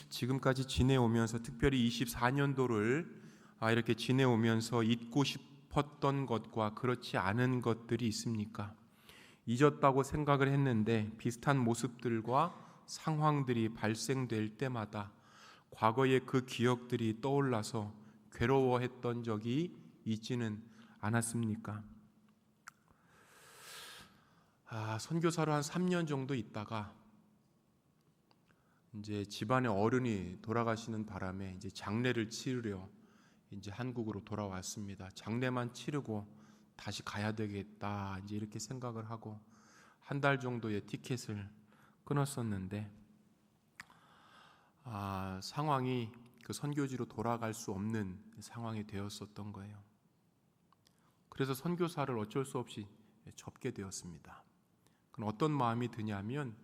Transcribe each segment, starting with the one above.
지금까지 지내오면서 특별히 24년도를 이렇게 지내오면서 잊고 싶었던 것과 그렇지 않은 것들이 있습니까? 잊었다고 생각을 했는데 비슷한 모습들과 상황들이 발생될 때마다 과거의 그 기억들이 떠올라서 괴로워했던 적이 있지는 않았습니까? 선교사로 한 3년 정도 있다가 이제 집안의 어른이 돌아가시는 바람에 이제 장례를 치르려 이제 한국으로 돌아왔습니다. 장례만 치르고 다시 가야 되겠다 이제 이렇게 생각을 하고 한 달 정도의 티켓을 끊었었는데 상황이 그 선교지로 돌아갈 수 없는 상황이 되었었던 거예요. 그래서 선교사를 어쩔 수 없이 접게 되었습니다. 그럼 어떤 마음이 드냐면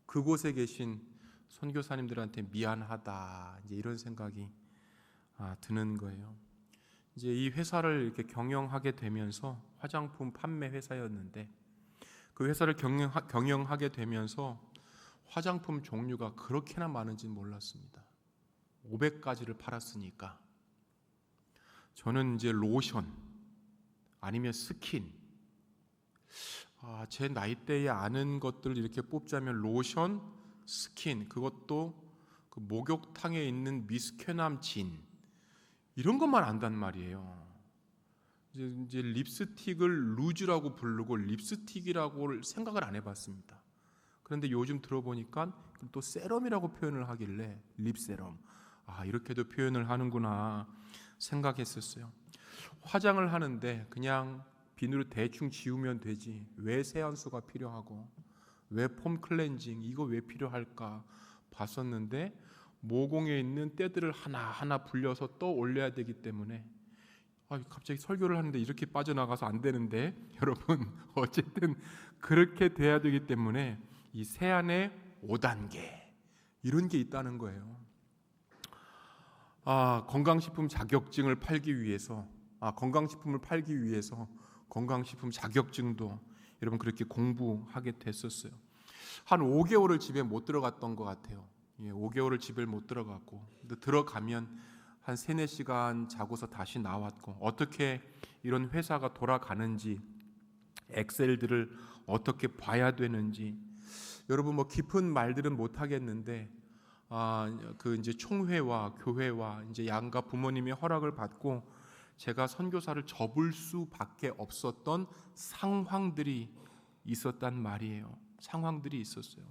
그곳에 계신 선교사님들한테 미안하다 이제 이런 생각이 드는 거예요. 이제 이 회사를 이렇게 경영하게 되면서 화장품 판매 회사였는데 그 회사를 경영하게 되면서 화장품 종류가 그렇게나 많은지 몰랐습니다. 500가지를 팔았으니까 저는 이제 로션 아니면 스킨 제 나이대에 아는 것들 이렇게 뽑자면 로션, 스킨 그것도 그 목욕탕에 있는 미스케남 진 이런 것만 안단 말이에요. 이제 립스틱을 루즈라고 부르고 립스틱이라고 생각을 안 해봤습니다. 그런데 요즘 들어보니까 또 세럼이라고 표현을 하길래 립세럼 이렇게도 표현을 하는구나 생각했었어요. 화장을 하는데 그냥 비누로 대충 지우면 되지 왜 세안수가 필요하고 왜 폼 클렌징 이거 왜 필요할까 봤었는데 모공에 있는 때들을 하나하나 불려서 또 올려야 되기 때문에 갑자기 설교를 하는데 이렇게 빠져나가서 안 되는데 여러분 어쨌든 그렇게 돼야 되기 때문에 이 세안의 5단계 이런 게 있다는 거예요. 건강식품 자격증을 팔기 위해서 건강식품을 팔기 위해서 건강식품 자격증도 여러분 그렇게 공부하게 됐었어요. 한 5개월을 집에 못 들어갔던 것 같아요. 5개월을 집에 못 들어갔고 들어가면 한 3-4시간 자고서 다시 나왔고 어떻게 이런 회사가 돌아가는지 엑셀들을 어떻게 봐야 되는지 여러분 뭐 깊은 말들은 못 하겠는데 그 이제 총회와 교회와 이제 양가 부모님의 허락을 받고 제가 선교사를 접을 수밖에 없었던 상황들이 있었단 말이에요. 상황들이 있었어요.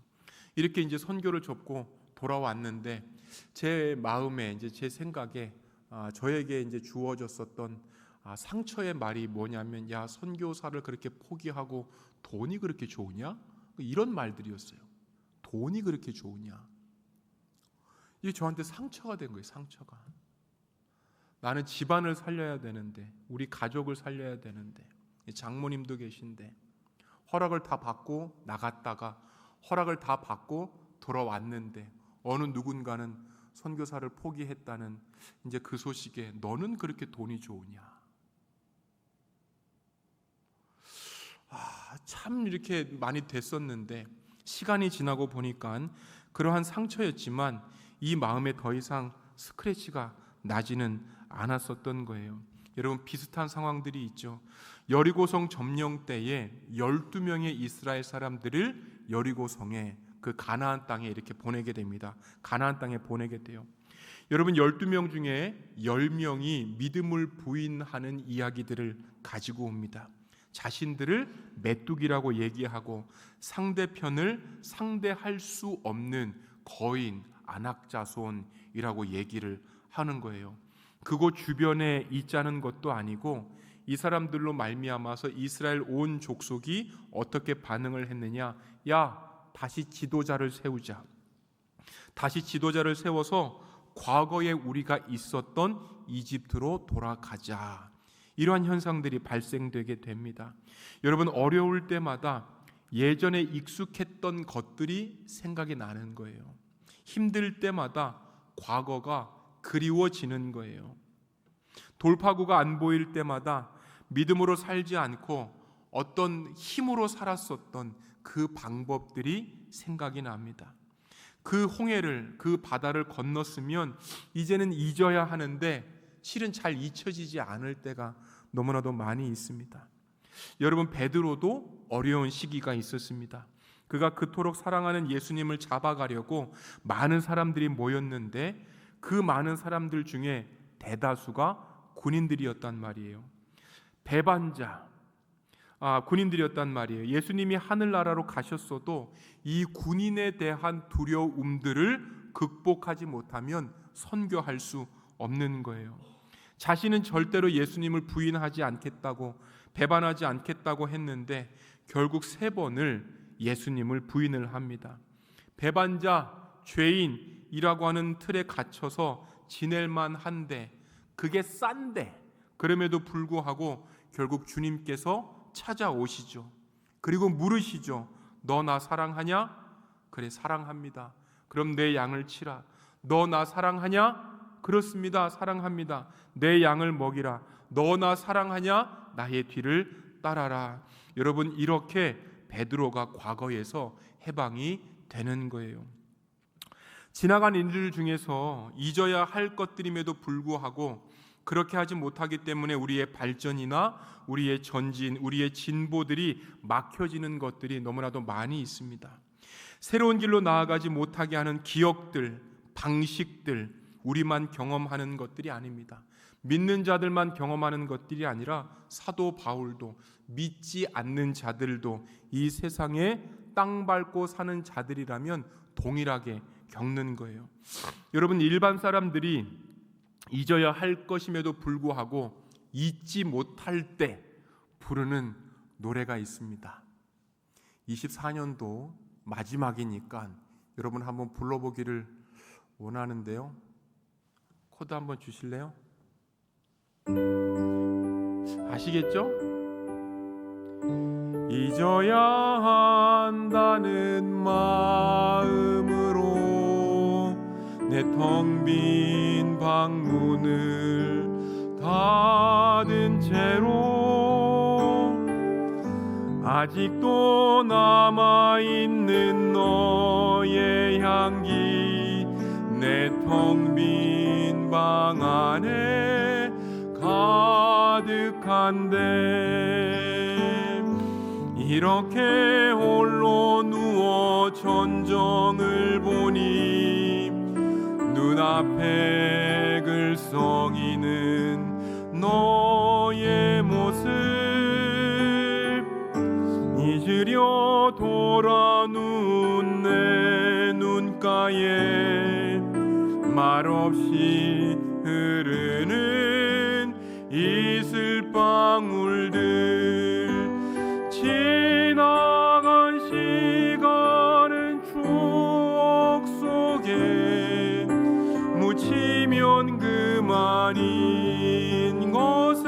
이렇게 이제 선교를 접고 돌아왔는데 제 마음에 이제 제 생각에 저에게 이제 주어졌었던 상처의 말이 뭐냐면 야 선교사를 그렇게 포기하고 돈이 그렇게 좋으냐? 이런 말들이었어요. 돈이 그렇게 좋으냐? 이게 저한테 상처가 된 거예요. 상처가. 나는 집안을 살려야 되는데 우리 가족을 살려야 되는데 장모님도 계신데 허락을 다 받고 나갔다가 허락을 다 받고 돌아왔는데 어느 누군가는 선교사를 포기했다는 이제 그 소식에 너는 그렇게 돈이 좋으냐? 참 이렇게 많이 됐었는데 시간이 지나고 보니까 그러한 상처였지만 이 마음에 더 이상 스크래치가 나지는 않았었던 거예요. 여러분 비슷한 상황들이 있죠. 여리고성 점령 때에 12명의 이스라엘 사람들을 여리고성에 그 가나안 땅에 이렇게 보내게 됩니다. 가나안 땅에 보내게 돼요. 여러분 12명 중에 10명이 믿음을 부인하는 이야기들을 가지고 옵니다. 자신들을 메뚜기라고 얘기하고 상대편을 상대할 수 없는 거인, 안악자손이라고 얘기를 하는 거예요. 그곳 주변에 있자는 것도 아니고 이 사람들로 말미암아서 이스라엘 온 족속이 어떻게 반응을 했느냐? 야, 다시 지도자를 세우자. 다시 지도자를 세워서 과거에 우리가 있었던 이집트로 돌아가자. 이러한 현상들이 발생되게 됩니다. 여러분 어려울 때마다 예전에 익숙했던 것들이 생각이 나는 거예요. 힘들 때마다 과거가 그리워지는 거예요. 돌파구가 안 보일 때마다 믿음으로 살지 않고 어떤 힘으로 살았었던 그 방법들이 생각이 납니다. 그 홍해를, 그 바다를 건넜으면 이제는 잊어야 하는데 실은 잘 잊혀지지 않을 때가 너무나도 많이 있습니다. 여러분, 베드로도 어려운 시기가 있었습니다. 그가 그토록 사랑하는 예수님을 잡아가려고 많은 사람들이 모였는데 그 많은 사람들 중에 대다수가 군인들이었단 말이에요. 배반자, 군인들이었단 말이에요. 예수님이 하늘나라로 가셨어도 이 군인에 대한 두려움들을 극복하지 못하면 선교할 수 없는 거예요. 자신은 절대로 예수님을 부인하지 않겠다고, 배반하지 않겠다고 했는데 결국 3번을 예수님을 부인을 합니다. 배반자, 죄인이라고 하는 틀에 갇혀서 지낼 만한데, 그게 싼데, 그럼에도 불구하고 결국 주님께서 찾아오시죠. 그리고 물으시죠. 너 나 사랑하냐? 그래, 사랑합니다. 그럼 내 양을 치라. 너 나 사랑하냐? 그렇습니다, 사랑합니다. 내 양을 먹이라. 너 나 사랑하냐? 나의 뒤를 따라라. 여러분, 이렇게 베드로가 과거에서 해방이 되는 거예요. 지나간 인들 중에서 잊어야 할 것들임에도 불구하고 그렇게 하지 못하기 때문에 우리의 발전이나 우리의 전진, 우리의 진보들이 막혀지는 것들이 너무나도 많이 있습니다. 새로운 길로 나아가지 못하게 하는 기억들, 방식들, 우리만 경험하는 것들이 아닙니다. 믿는 자들만 경험하는 것들이 아니라 사도 바울도, 믿지 않는 자들도 이 세상에 땅 밟고 사는 자들이라면 동일하게 겪는 거예요. 여러분, 일반 사람들이 잊어야 할 것임에도 불구하고 잊지 못할 때 부르는 노래가 있습니다. 24년도 마지막이니까 여러분 한번 불러보기를 원하는데요. 코드 한번 주실래요? 아시겠죠? 잊어야 한다는 마음으로 내 텅 빈 방문을 닫은 채로 아직도 남아있는 너의 향기 내 텅 빈 방 안에 가득한데 이렇게 홀로 누워 전정을 보니 눈앞에 글썽이는 너의 모습 잊으려 돌아눈 내 눈가에 말없이 흐르는 이슬방울들 지나간 시간은 추억 속에 묻히면 그만인 것을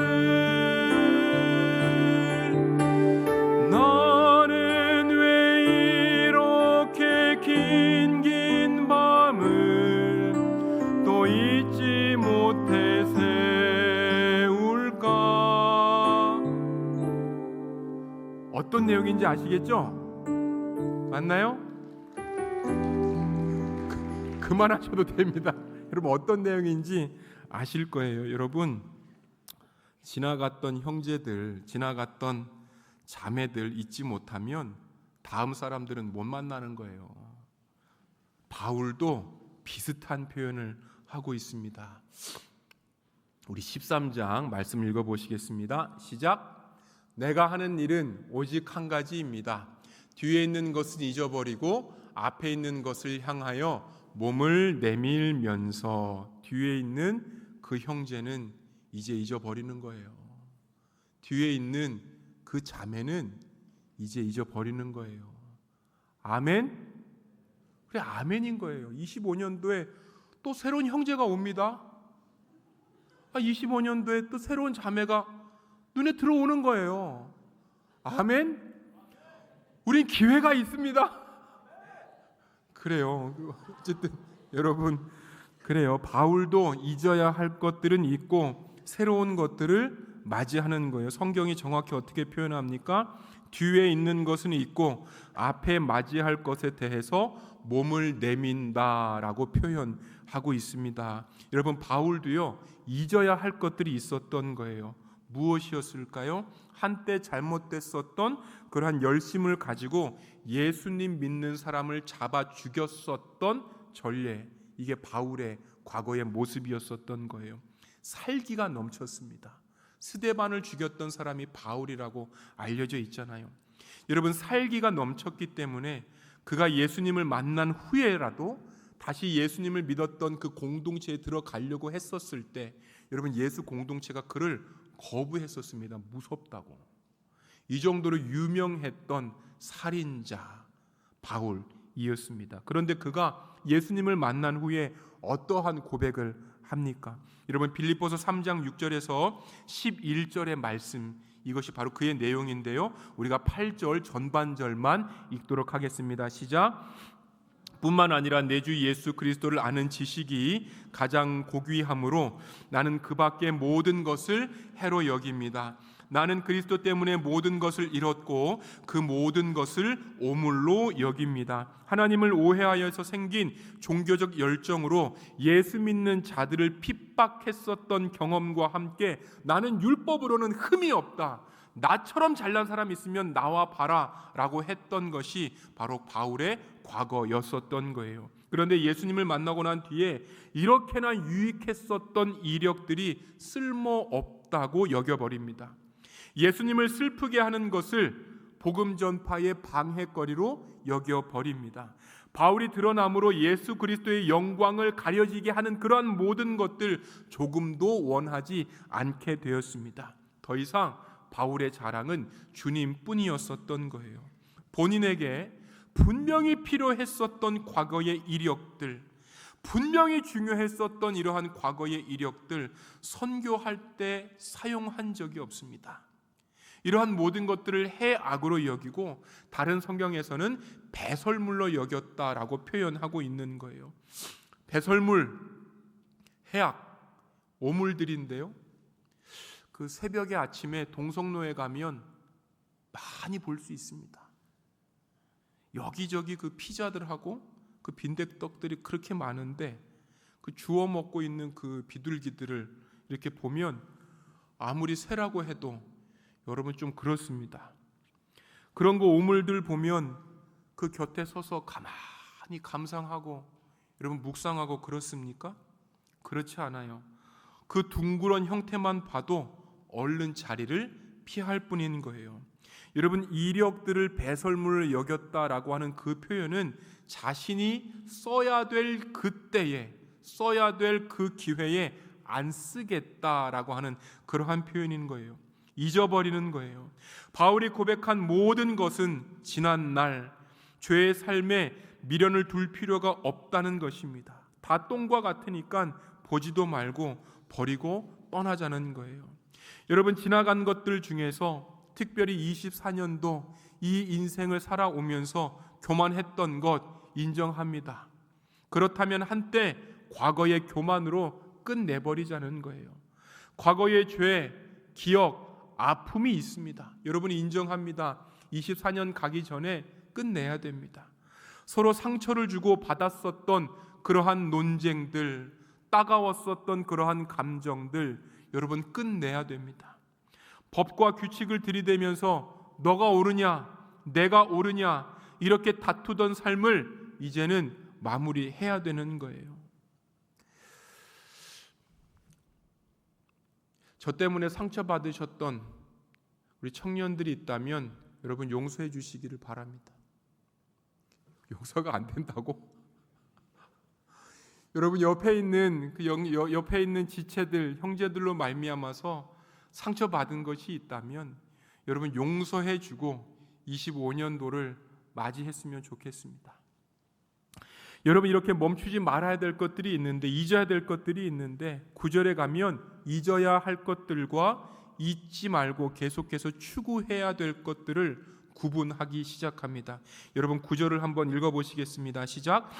나는 왜 이렇게 긴 밤을 또 잊지 못해 세울까. 어떤 내용인지 아시겠죠? 맞나요? 그만하셔도 됩니다. 여러분, 어떤 내용인지 아실 거예요. 여러분, 지나갔던 형제들, 지나갔던 자매들 잊지 못하면 다음 사람들은 못 만나는 거예요. 바울도 비슷한 표현을 하고 있습니다. 우리 13장 말씀 읽어보시겠습니다. 시작. 내가 하는 일은 오직 한 가지입니다. 뒤에 있는 것은 잊어버리고 앞에 있는 것을 향하여 몸을 내밀면서 뒤에 있는 그 형제는 이제 잊어버리는 거예요. 뒤에 있는 그 자매는 이제 잊어버리는 거예요. 아멘? 그래, 아멘인 거예요. 25년도에 또 새로운 형제가 옵니다. 25년도에 또 새로운 자매가 눈에 들어오는 거예요. 아멘? 우린 기회가 있습니다. 그래요. 어쨌든 여러분, 그래요. 바울도 잊어야 할 것들은 잊고 새로운 것들을 맞이하는 거예요. 성경이 정확히 어떻게 표현합니까? 뒤에 있는 것은 있고 앞에 맞이할 것에 대해서 몸을 내민다라고 표현하고 있습니다. 여러분, 바울도요, 잊어야 할 것들이 있었던 거예요. 무엇이었을까요? 한때 잘못됐었던 그러한 열심을 가지고 예수님 믿는 사람을 잡아 죽였었던 전례, 이게 바울의 과거의 모습이었었던 거예요. 살기가 넘쳤습니다. 스데반을 죽였던 사람이 바울이라고 알려져 있잖아요. 여러분, 살기가 넘쳤기 때문에 그가 예수님을 만난 후에라도 다시 예수님을 믿었던 그 공동체에 들어가려고 했었을 때, 여러분, 예수 공동체가 그를 거부했었습니다. 무섭다고. 이 정도로 유명했던 살인자 바울이었습니다. 그런데 그가 예수님을 만난 후에 어떠한 고백을 합니까? 여러분, 빌립보서 3장 6절에서 11절의 말씀, 이것이 바로 그의 내용인데요, 우리가 8절 전반절만 읽도록 하겠습니다. 시작. 뿐만 아니라 내 주 예수 그리스도를 아는 지식이 가장 고귀함으로 나는 그 밖의 모든 것을 해로 여깁니다. 나는 그리스도 때문에 모든 것을 잃었고 그 모든 것을 오물로 여깁니다. 하나님을 오해하여서 생긴 종교적 열정으로 예수 믿는 자들을 핍박했었던 경험과 함께 나는 율법으로는 흠이 없다, 나처럼 잘난 사람 있으면 나와 봐라 라고 했던 것이 바로 바울의 과거였었던 거예요. 그런데 예수님을 만나고 난 뒤에 이렇게나 유익했었던 이력들이 쓸모없다고 여겨버립니다. 예수님을 슬프게 하는 것을 복음 전파의 방해거리로 여겨버립니다. 바울이 드러남으로 예수 그리스도의 영광을 가려지게 하는 그러한 모든 것들 조금도 원하지 않게 되었습니다. 더 이상 바울의 자랑은 주님뿐이었었던 거예요. 본인에게 분명히 필요했었던 과거의 이력들, 분명히 중요했었던 이러한 과거의 이력들, 선교할 때 사용한 적이 없습니다. 이러한 모든 것들을 해악으로 여기고 다른 성경에서는 배설물로 여겼다라고 표현하고 있는 거예요. 배설물, 해악, 오물들인데요, 그 새벽에 아침에 동성로에 가면 많이 볼 수 있습니다. 여기저기 그 피자들하고 그 빈대떡들이 그렇게 많은데 그 주워 먹고 있는 그 비둘기들을 이렇게 보면 아무리 새라고 해도 여러분 좀 그렇습니다. 그런 거 오물들 보면 그 곁에 서서 가만히 감상하고 여러분 묵상하고 그렇습니까? 그렇지 않아요. 그 둥그런 형태만 봐도 얼른 자리를 피할 뿐인 거예요. 여러분, 이력들을 배설물을 여겼다라고 하는 그 표현은 자신이 써야 될 그때에, 써야 될 그 기회에 안 쓰겠다라고 하는 그러한 표현인 거예요. 잊어버리는 거예요. 바울이 고백한 모든 것은 지난 날 죄의 삶에 미련을 둘 필요가 없다는 것입니다. 다 똥과 같으니까 보지도 말고 버리고 떠나자는 거예요. 여러분, 지나간 것들 중에서 특별히 24년도 이 인생을 살아오면서 교만했던 것 인정합니다. 그렇다면 한때 과거의 교만으로 끝내버리자는 거예요. 과거의 죄, 기억, 아픔이 있습니다. 여러분이 인정합니다. 24년 가기 전에 끝내야 됩니다. 서로 상처를 주고 받았었던 그러한 논쟁들, 따가웠었던 그러한 감정들 여러분 끝내야 됩니다. 법과 규칙을 들이대면서 너가 옳으냐 내가 옳으냐 이렇게 다투던 삶을 이제는 마무리해야 되는 거예요. 저 때문에 상처받으셨던 우리 청년들이 있다면 여러분 용서해 주시기를 바랍니다. 용서가 안 된다고? 여러분 옆에 있는 옆에 있는 지체들, 형제들로 말미암아서 상처받은 것이 있다면 여러분 용서해 주고 25년도를 맞이했으면 좋겠습니다. 여러분 이렇게 멈추지 말아야 될 것들이 있는데, 잊어야 될 것들이 있는데 9절에 가면 잊어야 할 것들과 잊지 말고 계속해서 추구해야 될 것들을 구분하기 시작합니다. 여러분 9절을 한번 읽어보시겠습니다. 시작.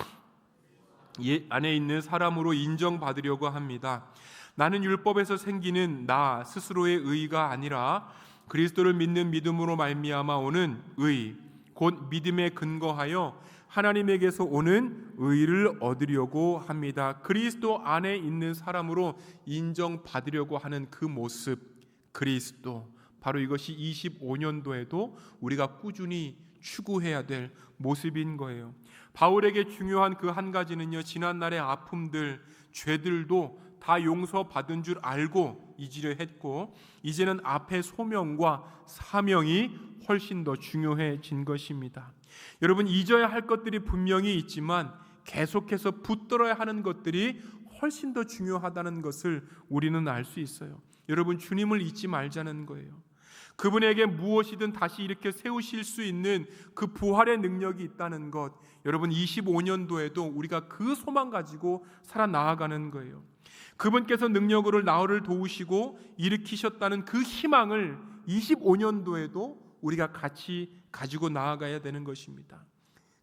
안에 있는 사람으로 인정받으려고 합니다. 나는 율법에서 생기는 나 스스로의 의가 아니라 그리스도를 믿는 믿음으로 말미암아 오는 의, 곧 믿음에 근거하여 하나님에게서 오는 의를 얻으려고 합니다. 그리스도 안에 있는 사람으로 인정받으려고 하는 그 모습, 그리스도, 바로 이것이 25년도에도 우리가 꾸준히 추구해야 될 모습인 거예요. 바울에게 중요한 그 한 가지는요, 지난날의 아픔들, 죄들도 다 용서받은 줄 알고 잊으려 했고, 이제는 앞에 소명과 사명이 훨씬 더 중요해진 것입니다. 여러분, 잊어야 할 것들이 분명히 있지만 계속해서 붙들어야 하는 것들이 훨씬 더 중요하다는 것을 우리는 알 수 있어요. 여러분, 주님을 잊지 말자는 거예요. 그분에게 무엇이든 다시 이렇게 세우실 수 있는 그 부활의 능력이 있다는 것, 여러분 25년도에도 우리가 그 소망 가지고 살아나가는 거예요. 그분께서 능력으로 나를 도우시고 일으키셨다는 그 희망을 25년도에도 우리가 같이 가지고 나아가야 되는 것입니다.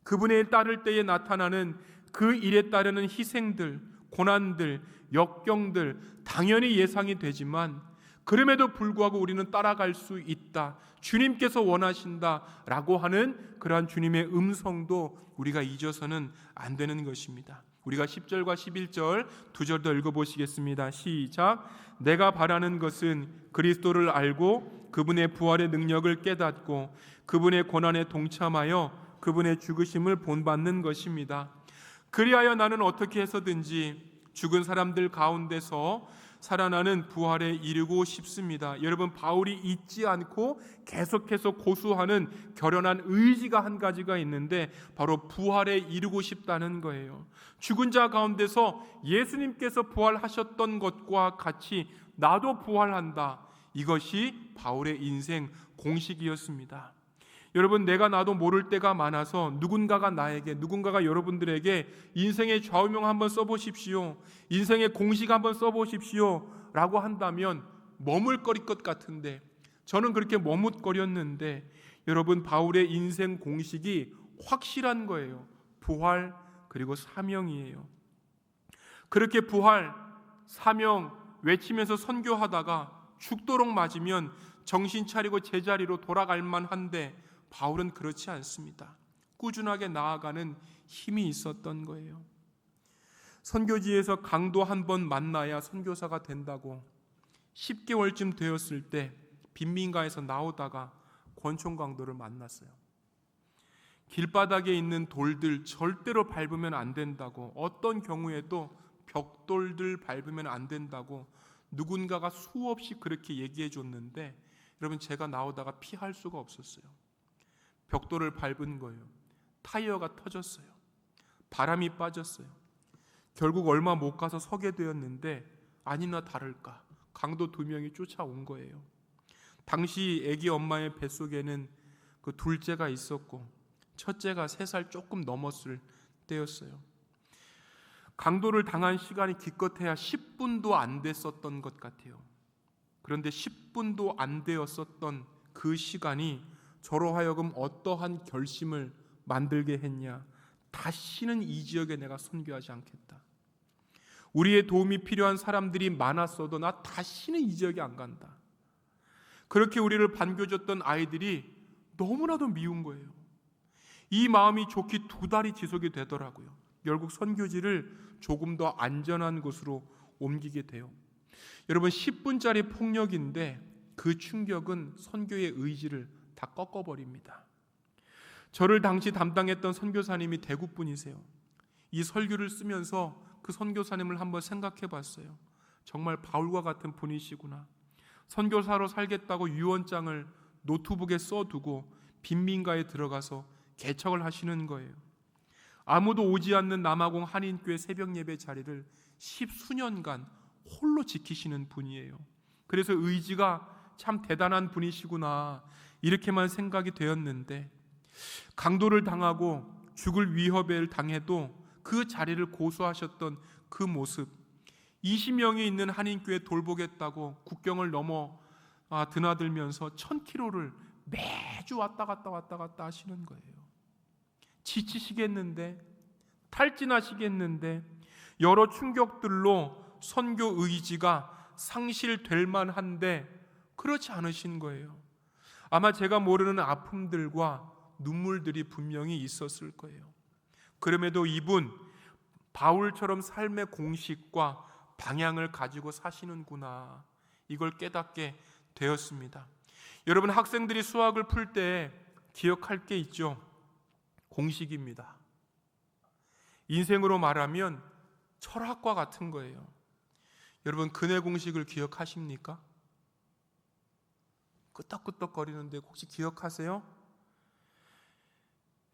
그분의 일 따를 때에 나타나는 그 일에 따르는 희생들, 고난들, 역경들 당연히 예상이 되지만 그럼에도 불구하고 우리는 따라갈 수 있다, 주님께서 원하신다라고 하는 그러한 주님의 음성도 우리가 잊어서는 안 되는 것입니다. 우리가 10절과 11절 두 절 더 읽어보시겠습니다. 시작. 내가 바라는 것은 그리스도를 알고 그분의 부활의 능력을 깨닫고 그분의 고난에 동참하여 그분의 죽으심을 본받는 것입니다. 그리하여 나는 어떻게 해서든지 죽은 사람들 가운데서 살아나는 부활에 이르고 싶습니다. 여러분, 바울이 잊지 않고 계속해서 고수하는 결연한 의지가 한 가지가 있는데 바로 부활에 이르고 싶다는 거예요. 죽은 자 가운데서 예수님께서 부활하셨던 것과 같이 나도 부활한다. 이것이 바울의 인생 공식이었습니다. 여러분, 내가 나도 모를 때가 많아서 누군가가 나에게, 누군가가 여러분들에게 인생의 좌우명 한번 써보십시오, 인생의 공식 한번 써보십시오 라고 한다면 머물거릴 것 같은데, 저는 그렇게 머뭇거렸는데 여러분, 바울의 인생 공식이 확실한 거예요. 부활 그리고 사명이에요. 그렇게 부활, 사명 외치면서 선교하다가 죽도록 맞으면 정신 차리고 제자리로 돌아갈 만한데 바울은 그렇지 않습니다. 꾸준하게 나아가는 힘이 있었던 거예요. 선교지에서 강도 한 번 만나야 선교사가 된다고 10개월쯤 되었을 때 빈민가에서 나오다가 권총 강도를 만났어요. 길바닥에 있는 돌들 절대로 밟으면 안 된다고, 어떤 경우에도 벽돌들 밟으면 안 된다고 누군가가 수없이 그렇게 얘기해 줬는데 여러분, 제가 나오다가 피할 수가 없었어요. 벽돌을 밟은 거예요. 타이어가 터졌어요. 바람이 빠졌어요. 결국 얼마 못 가서 서게 되었는데 아니나 다를까 강도 2명이 쫓아온 거예요. 당시 아기 엄마의 뱃속에는 그 둘째가 있었고 첫째가 3살 조금 넘었을 때였어요. 강도를 당한 시간이 기껏해야 10분도 안 됐었던 것 같아요. 그런데 10분도 안 되었었던 그 시간이 저로 하여금 어떠한 결심을 만들게 했냐. 다시는 이 지역에 내가 선교하지 않겠다. 우리의 도움이 필요한 사람들이 많았어도 나 다시는 이 지역에 안 간다. 그렇게 우리를 반겨줬던 아이들이 너무나도 미운 거예요. 이 마음이 좋기 2달이 지속이 되더라고요. 결국 선교지를 조금 더 안전한 곳으로 옮기게 돼요. 여러분, 10분짜리 폭력인데 그 충격은 선교의 의지를 다 꺾어버립니다. 저를 당시 담당했던 선교사님이 대구 분이세요. 이 설교를 쓰면서 그 선교사님을 한번 생각해 봤어요. 정말 바울과 같은 분이시구나. 선교사로 살겠다고 유언장을 노트북에 써두고 빈민가에 들어가서 개척을 하시는 거예요. 아무도 오지 않는 남아공 한인교회 새벽 예배 자리를 10수년간 홀로 지키시는 분이에요. 그래서 의지가 참 대단한 분이시구나 이렇게만 생각이 되었는데, 강도를 당하고 죽을 위협을 당해도 그 자리를 고수하셨던 그 모습, 20명이 있는 한인교회 돌보겠다고 국경을 넘어 드나들면서 1000km를 매주 왔다 갔다 하시는 거예요. 지치시겠는데, 탈진하시겠는데, 여러 충격들로 선교 의지가 상실될 만한데 그렇지 않으신 거예요. 아마 제가 모르는 아픔들과 눈물들이 분명히 있었을 거예요. 그럼에도 이분 바울처럼 삶의 공식과 방향을 가지고 사시는구나, 이걸 깨닫게 되었습니다. 여러분, 학생들이 수학을 풀 때 기억할 게 있죠. 공식입니다. 인생으로 말하면 철학과 같은 거예요. 여러분, 근해 공식을 기억하십니까? 끄떡끄떡거리는데 혹시 기억하세요?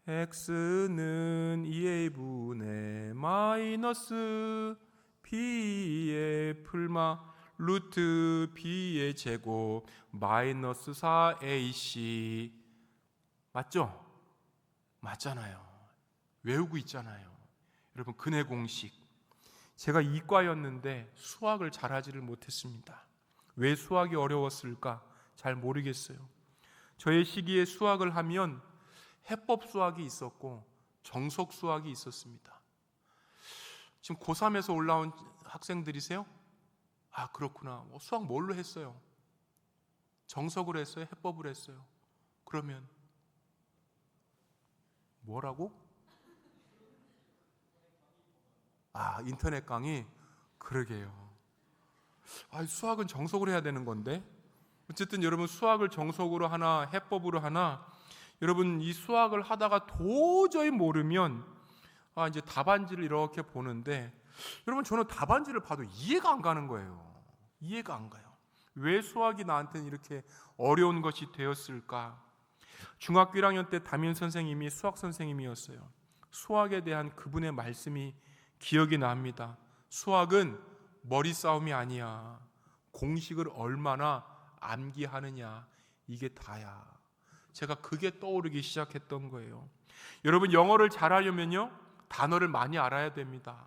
x는 2a 분의 마이너스 b의 풀마 루트 b의 제곱 마이너스 4ac. 맞죠? 맞잖아요. 외우고 있잖아요. 여러분, 근해 공식. 제가 이과였는데 수학을 잘하지를 못했습니다. 왜 수학이 어려웠을까 잘 모르겠어요. 저의 시기에 수학을 하면 해법 수학이 있었고 정석 수학이 있었습니다. 지금 고3에서 올라온 학생들이세요? 아, 그렇구나. 수학 뭘로 했어요? 정석으로 했어요? 해법으로 했어요? 그러면 뭐라고? 아, 인터넷 강의? 그러게요. 아, 수학은 정석으로 해야 되는 건데. 어쨌든 여러분, 수학을 정석으로 하나 해법으로 하나, 여러분 이 수학을 하다가 도저히 모르면 이제 답안지를 이렇게 보는데, 여러분 저는 답안지를 봐도 이해가 안 가는 거예요. 이해가 안 가요. 왜 수학이 나한테는 이렇게 어려운 것이 되었을까? 중학교 1학년 때 담임 선생님이 수학 선생님이었어요. 수학에 대한 그분의 말씀이 기억이 납니다. 수학은 머리 싸움이 아니야. 공식을 얼마나 암기하느냐, 이게 다야. 제가 그게 떠오르기 시작했던 거예요. 여러분, 영어를 잘하려면요, 단어를 많이 알아야 됩니다.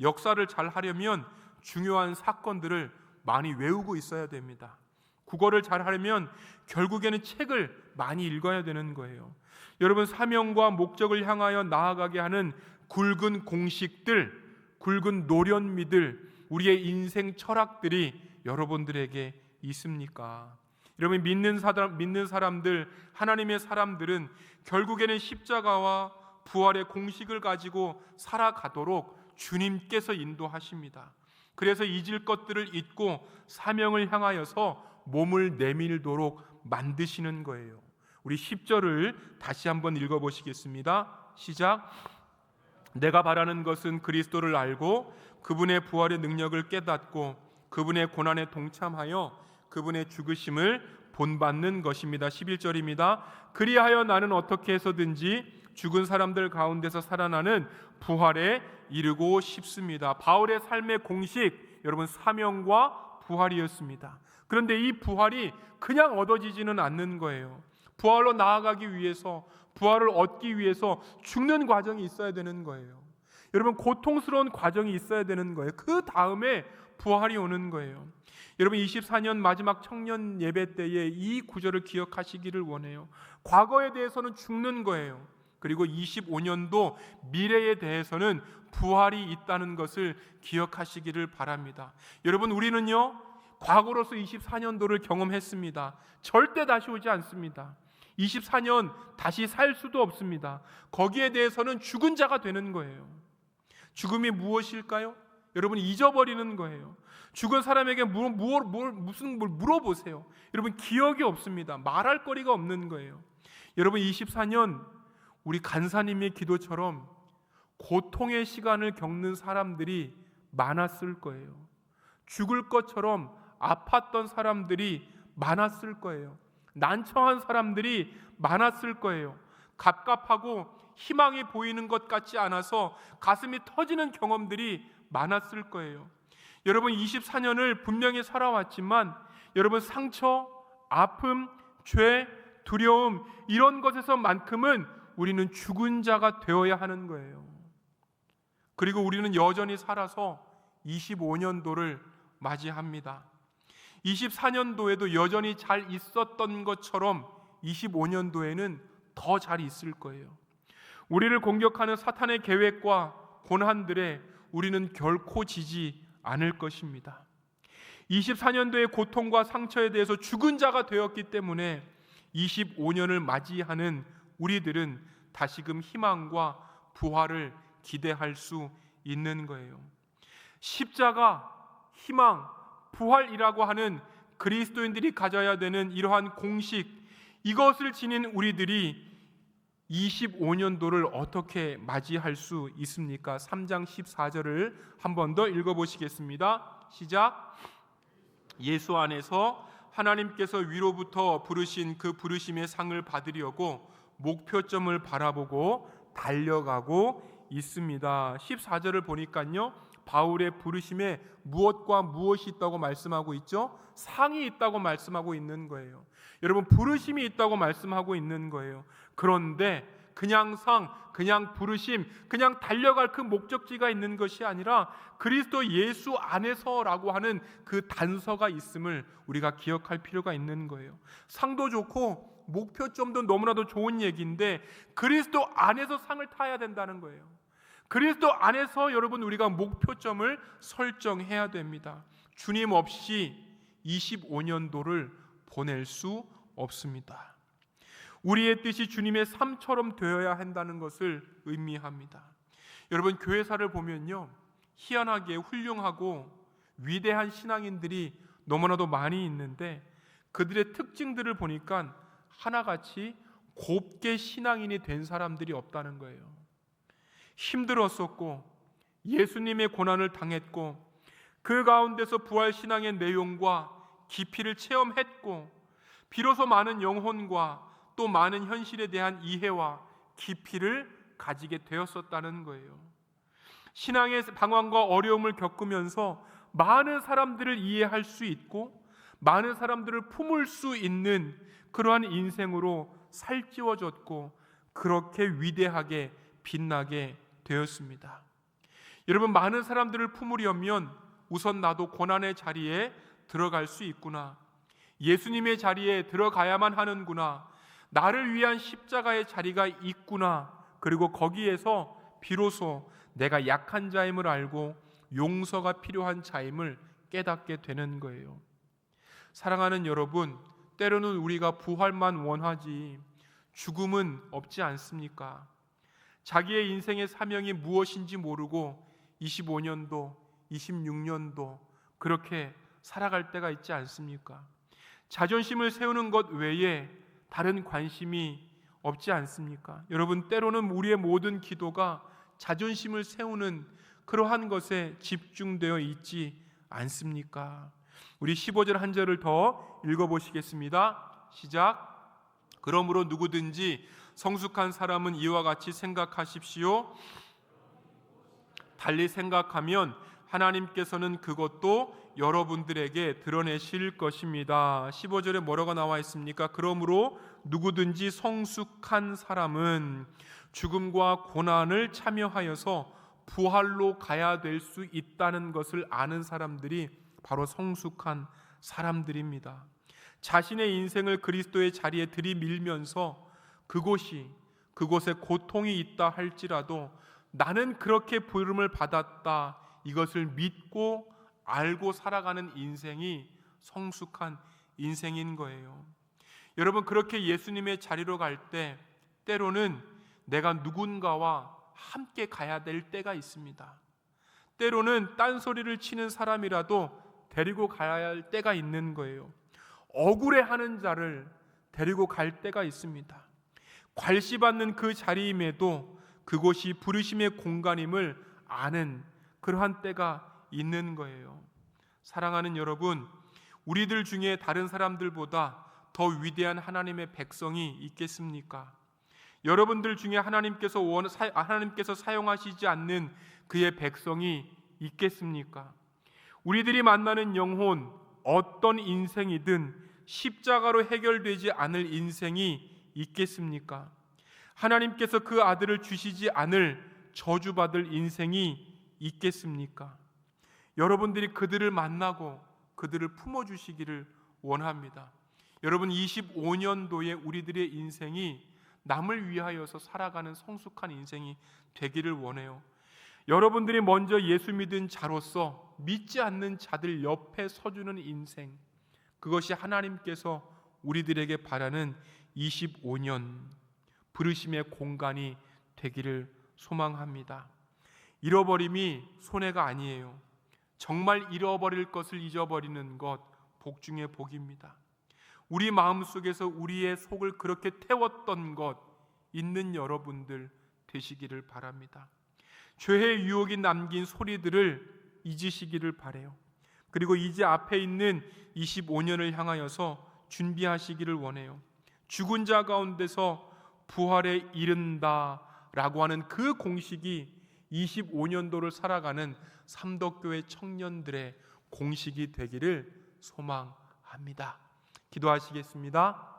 역사를 잘 하려면 중요한 사건들을 많이 외우고 있어야 됩니다. 국어를 잘 하려면 결국에는 책을 많이 읽어야 되는 거예요. 여러분, 사명과 목적을 향하여 나아가게 하는 굵은 공식들, 굵은 노련미들, 우리의 인생 철학들이 여러분들에게 있습니까? 여러분, 믿는 사람들, 하나님의 사람들은 결국에는 십자가와 부활의 공식을 가지고 살아가도록 주님께서 인도하십니다. 그래서 잊을 것들을 잊고 사명을 향하여서 몸을 내밀도록 만드시는 거예요. 우리 10절을 다시 한번 읽어보시겠습니다. 시작. 내가 바라는 것은 그리스도를 알고 그분의 부활의 능력을 깨닫고 그분의 고난에 동참하여 그분의 죽으심을 본받는 것입니다. 11절입니다. 그리하여 나는 어떻게 해서든지 죽은 사람들 가운데서 살아나는 부활에 이르고 싶습니다. 바울의 삶의 공식, 여러분, 사명과 부활이었습니다. 그런데 이 부활이 그냥 얻어지지는 않는 거예요. 부활로 나아가기 위해서, 부활을 얻기 위해서 죽는 과정이 있어야 되는 거예요. 여러분, 고통스러운 과정이 있어야 되는 거예요. 그 다음에 부활이 오는 거예요. 여러분, 24년 마지막 청년 예배 때에 이 구절을 기억하시기를 원해요. 과거에 대해서는 죽는 거예요. 그리고 25년도 미래에 대해서는 부활이 있다는 것을 기억하시기를 바랍니다. 여러분, 우리는요, 과거로서 24년도를 경험했습니다. 절대 다시 오지 않습니다. 24년 다시 살 수도 없습니다. 거기에 대해서는 죽은 자가 되는 거예요. 죽음이 무엇일까요? 여러분, 잊어버리는 거예요. 죽은 사람에게 무슨 뭘 물어보세요. 여러분, 기억이 없습니다. 말할 거리가 없는 거예요. 여러분, 24년 우리 간사님의 기도처럼 고통의 시간을 겪는 사람들이 많았을 거예요. 죽을 것처럼 아팠던 사람들이 많았을 거예요. 난처한 사람들이 많았을 거예요. 갑갑하고 희망이 보이는 것 같지 않아서 가슴이 터지는 경험들이 많았을 거예요. 여러분, 24년을 분명히 살아왔지만 여러분, 상처, 아픔, 죄, 두려움, 이런 것에서만큼은 우리는 죽은 자가 되어야 하는 거예요. 그리고 우리는 여전히 살아서 25년도를 맞이합니다. 24년도에도 여전히 잘 있었던 것처럼 25년도에는 더 잘 있을 거예요. 우리를 공격하는 사탄의 계획과 고난들에 우리는 결코 지지 않을 것입니다. 24년도의 고통과 상처에 대해서 죽은 자가 되었기 때문에 25년을 맞이하는 우리들은 다시금 희망과 부활을 기대할 수 있는 거예요. 십자가, 희망, 부활이라고 하는 그리스도인들이 가져야 되는 이러한 공식, 이것을 지닌 우리들이 25년도를 어떻게 맞이할 수 있습니까? 3장 14절을 한 번 더 읽어보시겠습니다. 시작. 예수 안에서 하나님께서 위로부터 부르신 그 부르심의 상을 받으려고 목표점을 바라보고 달려가고 있습니다. 14절을 보니까요, 바울의 부르심에 무엇과 무엇이 있다고 말씀하고 있죠? 상이 있다고 말씀하고 있는 거예요. 여러분, 부르심이 있다고 말씀하고 있는 거예요. 그런데 그냥 상, 그냥 부르심, 그냥 달려갈 그 목적지가 있는 것이 아니라 그리스도 예수 안에서라고 하는 그 단서가 있음을 우리가 기억할 필요가 있는 거예요. 상도 좋고 목표점도 너무나도 좋은 얘기인데 그리스도 안에서 상을 타야 된다는 거예요. 그리스도 안에서 여러분 우리가 목표점을 설정해야 됩니다. 주님 없이 25년도를 보낼 수 없습니다. 우리의 뜻이 주님의 삶처럼 되어야 한다는 것을 의미합니다. 여러분, 교회사를 보면요, 희한하게 훌륭하고 위대한 신앙인들이 너무나도 많이 있는데 그들의 특징들을 보니까 하나같이 곱게 신앙인이 된 사람들이 없다는 거예요. 힘들었었고 예수님의 고난을 당했고 그 가운데서 부활신앙의 내용과 깊이를 체험했고 비로소 많은 영혼과 또 많은 현실에 대한 이해와 깊이를 가지게 되었었다는 거예요. 신앙의 방황과 어려움을 겪으면서 많은 사람들을 이해할 수 있고 많은 사람들을 품을 수 있는 그러한 인생으로 살찌워졌고 그렇게 위대하게 빛나게 되었습니다. 여러분, 많은 사람들을 품으려면 우선 나도 고난의 자리에 들어갈 수 있구나, 예수님의 자리에 들어가야만 하는구나, 나를 위한 십자가의 자리가 있구나, 그리고 거기에서 비로소 내가 약한 자임을 알고 용서가 필요한 자임을 깨닫게 되는 거예요. 사랑하는 여러분, 때로는 우리가 부활만 원하지 죽음은 없지 않습니까? 자기의 인생의 사명이 무엇인지 모르고 25년도, 26년도 그렇게 살아갈 때가 있지 않습니까? 자존심을 세우는 것 외에 다른 관심이 없지 않습니까? 여러분, 때로는 우리의 모든 기도가 자존심을 세우는 그러한 것에 집중되어 있지 않습니까? 우리 15절 한 절을 더 읽어보시겠습니다. 시작. 그러므로 누구든지 성숙한 사람은 이와 같이 생각하십시오. 달리 생각하면 하나님께서는 그것도 여러분들에게 드러내실 것입니다. 15절에 뭐라고 나와 있습니까? 그러므로 누구든지 성숙한 사람은 죽음과 고난을 참여하여서 부활로 가야 될 수 있다는 것을 아는 사람들이 바로 성숙한 사람들입니다. 자신의 인생을 그리스도의 자리에 들이밀면서 그곳에 고통이 있다 할지라도 나는 그렇게 부름을 받았다, 이것을 믿고 알고 살아가는 인생이 성숙한 인생인 거예요. 여러분, 그렇게 예수님의 자리로 갈 때 때로는 내가 누군가와 함께 가야 될 때가 있습니다. 때로는 딴소리를 치는 사람이라도 데리고 가야 할 때가 있는 거예요. 억울해하는 자를 데리고 갈 때가 있습니다. 괄시받는 그 자리임에도 그곳이 부르심의 공간임을 아는 그러한 때가 있는 거예요. 사랑하는 여러분, 우리들 중에 다른 사람들보다 더 위대한 하나님의 백성이 있겠습니까? 여러분들 중에 하나님께서 사용하시지 않는 그의 백성이 있겠습니까? 우리들이 만나는 영혼, 어떤 인생이든 십자가로 해결되지 않을 인생이 있겠습니까? 하나님께서 그 아들을 주시지 않을 저주받을 인생이 있겠습니까? 여러분들이 그들을 만나고 그들을 품어주시기를 원합니다. 여러분, 25년도에 우리들의 인생이 남을 위하여서 살아가는 성숙한 인생이 되기를 원해요. 여러분들이 먼저 예수 믿은 자로서 믿지 않는 자들 옆에 서주는 인생, 그것이 하나님께서 우리들에게 바라는 25년 부르심의 공간이 되기를 소망합니다. 잃어버림이 손해가 아니에요. 정말 잃어버릴 것을 잊어버리는 것, 복 중의 복입니다. 우리 마음속에서 우리의 속을 그렇게 태웠던 것 있는 여러분들 되시기를 바랍니다. 죄의 유혹이 남긴 소리들을 잊으시기를 바라요. 그리고 이제 앞에 있는 25년을 향하여서 준비하시기를 원해요. 죽은 자 가운데서 부활에 이른다라고 하는 그 공식이 25년도를 살아가는 삼덕교회 청년들의 공식이 되기를 소망합니다. 기도하시겠습니다.